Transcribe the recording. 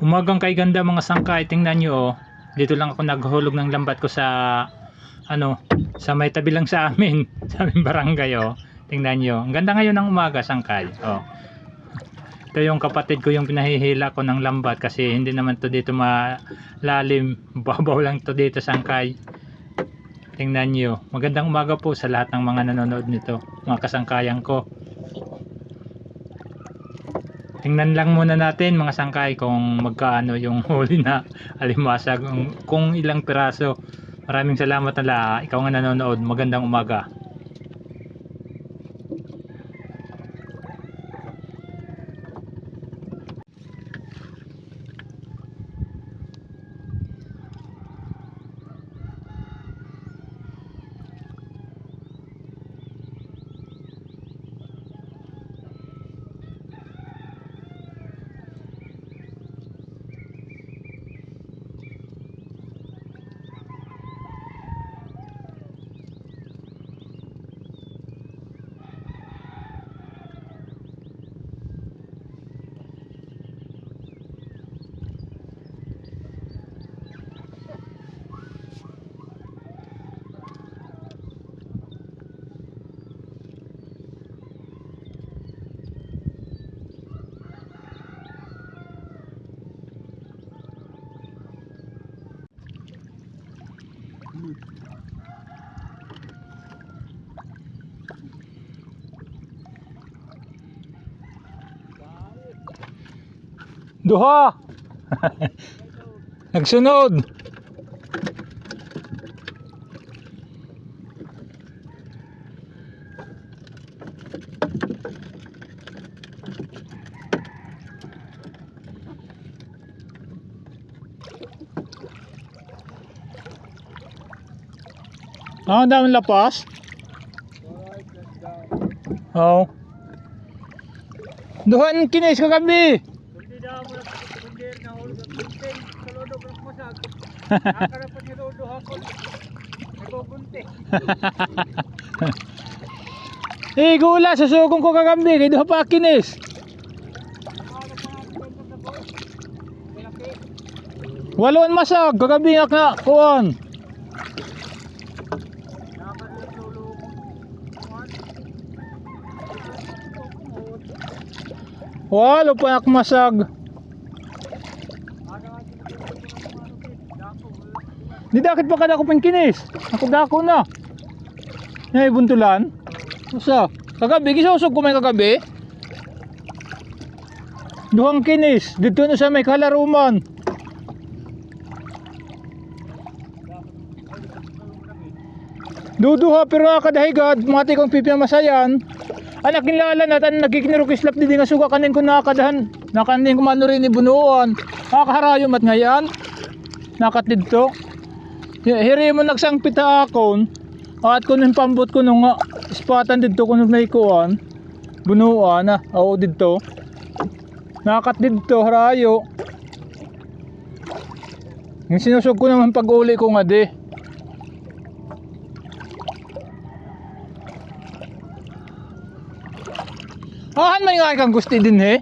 Umagang kay ganda mga sangkay, tingnan nyo oh. Dito lang ako naghulog ng lambat ko sa sa may tabi lang sa amin, sa aming barangay oh. Tingnan nyo, ang ganda ngayon ng umaga sangkay oh. Ito yung kapatid ko yung pinahihila ko ng lambat kasi hindi naman to dito malalim, babaw lang to dito sangkay. Tingnan nyo, magandang umaga po sa lahat ng mga nanonood nito, mga kasangkayan ko. Tingnan lang muna natin mga sangkay kung magkaano yung huli na alimasag, kung ilang piraso. Maraming salamat na ikaw nga nanonood, magandang umaga. Duha. Nagsunod. Ang daming lapas. Oh. Duhan kinis kagabi. Eh gula sa sugong ko kagabi kay duha pa kinis. Walon masag kagabi nga kuan. Walo pa masag. Di dakit pa kada ko pangkinis. Ako dako na. Nay buntulan. Usa. Kagabi gisusog ko may kagabi. Duhang kinis dito na sa may kalaruman. Duduha pero nakadahigad mati kong pipinamasayan. Anak nilala natin nagkikinirok-islap di nga suga kanin ko nakadahan. Nakanin ko mano rin ibunuan. Nakaharayo mat ngayon. Nakat dito. Hiri mo nagsangpit ha akon. At kunin pambot ko nung ispatan dito kunin naikuan. Bunuan na. Oo dito. Nakat dito harayo. Yung sinusog ko naman pag uli ko nga di. Ahan may nga kang gusti din he.